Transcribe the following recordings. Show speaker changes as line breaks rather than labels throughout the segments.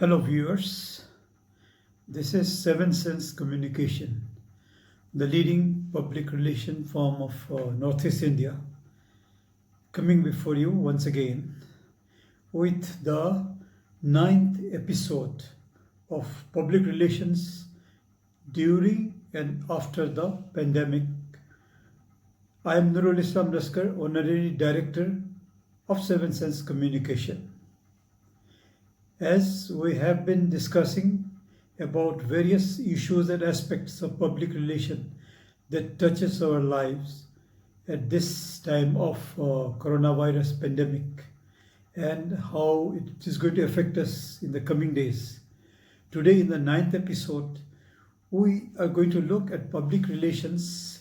Hello, viewers. This is Seven Sense Communication, the leading public relation firm of Northeast India, coming before you once again with the ninth episode of public relations during and after the pandemic. I am Nurul Islam Laskar, Honorary Director of Seven Sense Communication. As we have been discussing about various issues and aspects of public relation that touches our lives at this time of coronavirus pandemic and how it is going to affect us in the coming days. Today in the ninth episode, we are going to look at public relations,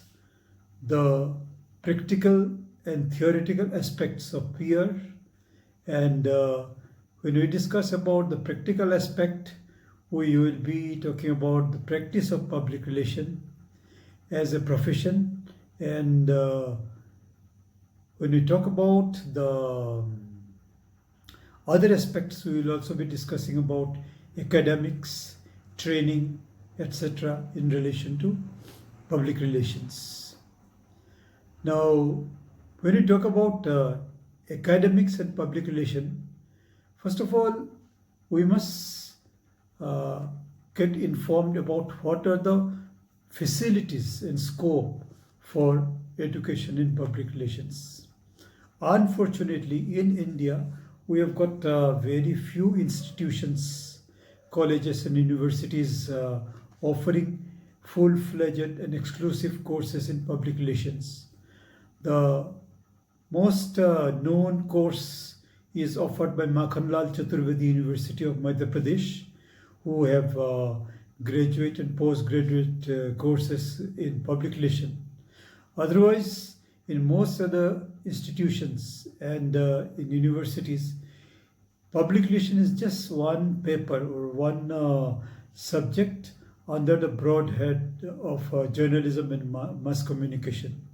the practical and theoretical aspects of PR, and when we discuss about the practical aspect, we will be talking about the practice of public relation as a profession, and when we talk about the other aspects, we will also be discussing about academics, training, etc. in relation to public relations. Now, when we talk about academics and public relation, first of all, we must get informed about what are the facilities and scope for education in public relations. Unfortunately, in India, we have got very few institutions, colleges and universities offering full-fledged and exclusive courses in public relations. The most known course is offered by Makhanlal Chaturvedi University of Madhya Pradesh, who have graduate and postgraduate courses in public relation. Otherwise, in most other institutions and in universities, public relation is just one paper or one subject under the broad head of journalism and mass communication.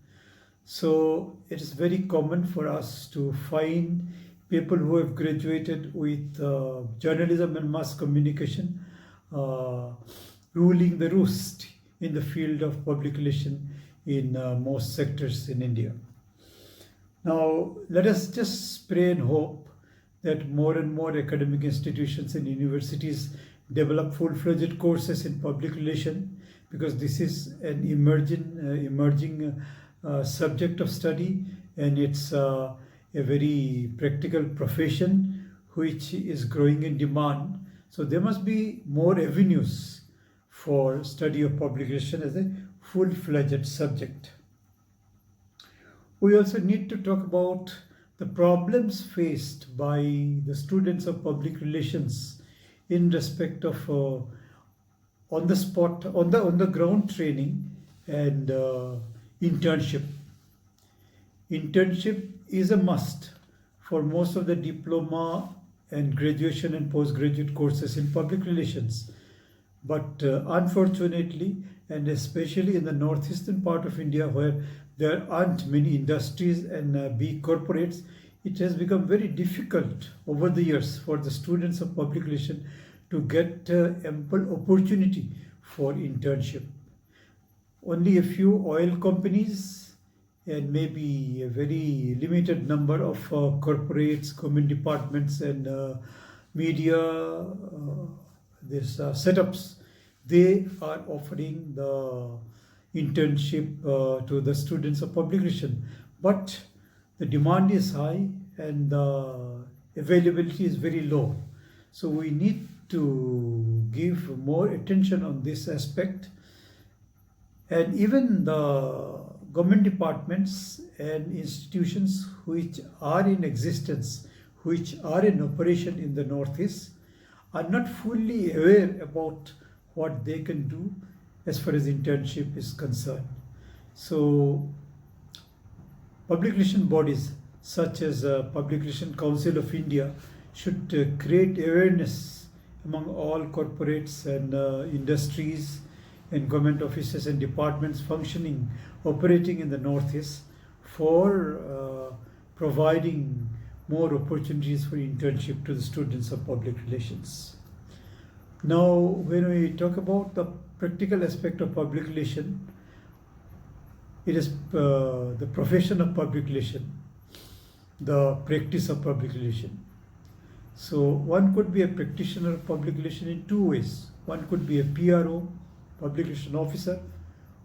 So it is very common for us to find people who have graduated with journalism and mass communication ruling the roost in the field of public relation in most sectors in India. Now, let us just pray and hope that more and more academic institutions and universities develop full-fledged courses in public relation, because this is an emerging subject of study, and it's a very practical profession which is growing in demand. So there must be more avenues for study of public relation as a full-fledged subject. We also need to talk about the problems faced by the students of public relations in respect of on the spot, on the ground training and internship. Internship is a must for most of the diploma and graduation and postgraduate courses in public relations. But unfortunately, and especially in the northeastern part of India, where there aren't many industries and big corporates, it has become very difficult over the years for the students of public relation to get ample opportunity for internship. Only a few oil companies and maybe a very limited number of corporates, government departments, and media setups, they are offering the internship to the students of public relation. But the demand is high and the availability is very low. So we need to give more attention on this aspect. And even the government departments and institutions which are in existence, which are in operation in the Northeast, are not fully aware about what they can do as far as internship is concerned. So public relation bodies such as Public Relation Council of India should create awareness among all corporates and industries and government offices and departments functioning, operating in the Northeast, for providing more opportunities for internship to the students of public relations. Now, when we talk about the practical aspect of public relation, it is the profession of public relation, the practice of public relation. So one could be a practitioner of public relation in two ways. One could be a PRO, public relation officer,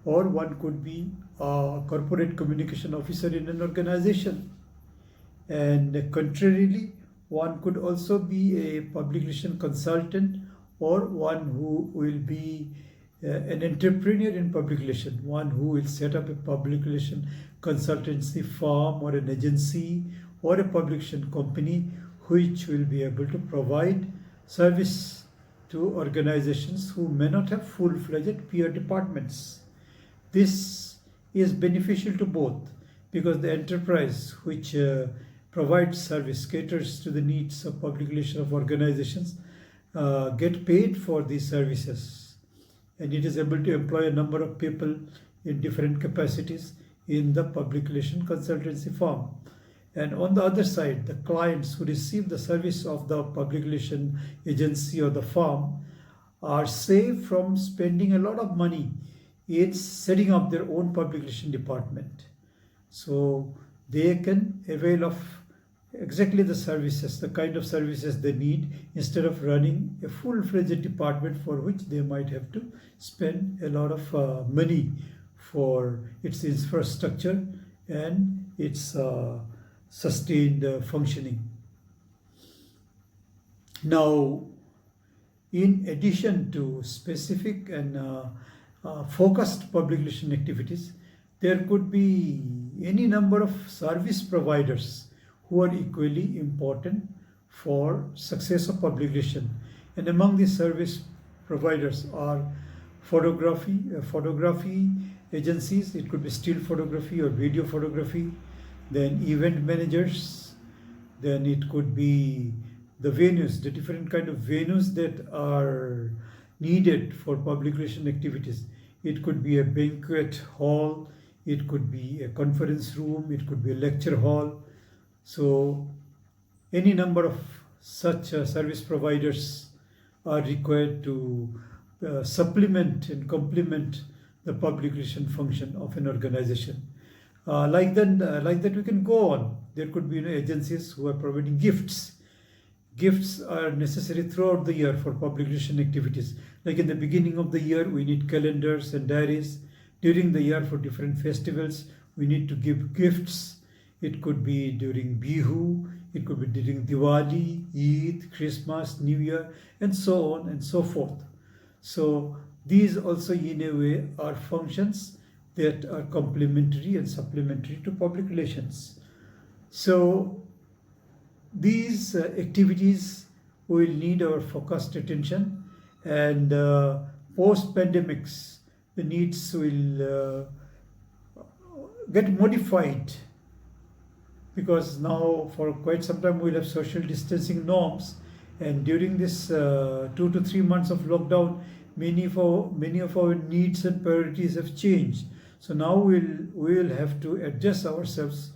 or one could be a corporate communication officer in an organization. And contrarily, one could also be a public relation consultant, or one who will be an entrepreneur in public relation, one who will set up a public relation consultancy firm or an agency or a public relation company which will be able to provide service to organizations who may not have full-fledged PR departments. This is beneficial to both, because the enterprise which provides service, caters to the needs of public relation of organizations, get paid for these services, and it is able to employ a number of people in different capacities in the public relation consultancy firm. And on the other side, the clients who receive the service of the public relation agency or the firm are saved from spending a lot of money in setting up their own public relation department. So they can avail of exactly the services, the kind of services they need, instead of running a full-fledged department for which they might have to spend a lot of money for its infrastructure and its sustained functioning. Now, in addition to specific and focused public relation activities, there could be any number of service providers who are equally important for success of public relation. And among these service providers are photography agencies. It could be still photography or video photography, then event managers, then it could be the venues, the different kind of venues that are needed for public relation activities. It could be a banquet hall, it could be a conference room, it could be a lecture hall. So any number of such service providers are required to supplement and complement the public relation function of an organization. Like that we can go on. There could be agencies who are providing gifts. Gifts are necessary throughout the year for public relation activities. Like in the beginning of the year, we need calendars and diaries. During the year, for different festivals, we need to give gifts. It could be during Bihu, it could be during Diwali, Eid, Christmas, New Year, and so on and so forth. So these also in a way are functions that are complementary and supplementary to public relations. So these activities will need our focused attention, and post-pandemics, the needs will get modified, because now for quite some time we'll have social distancing norms, and during this 2 to 3 months of lockdown, many of our needs and priorities have changed. So now we'll have to adjust ourselves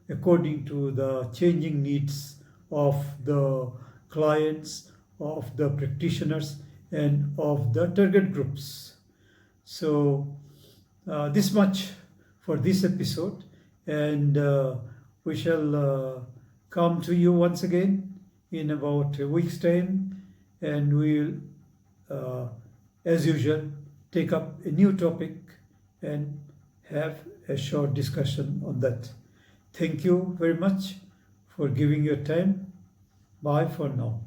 according to the changing needs of the clients, of the practitioners, and of the target groups. So this much for this episode, and we shall come to you once again in about a week's time, and we'll, as usual, take up a new topic and have a short discussion on that. Thank you very much for giving your time. Bye for now.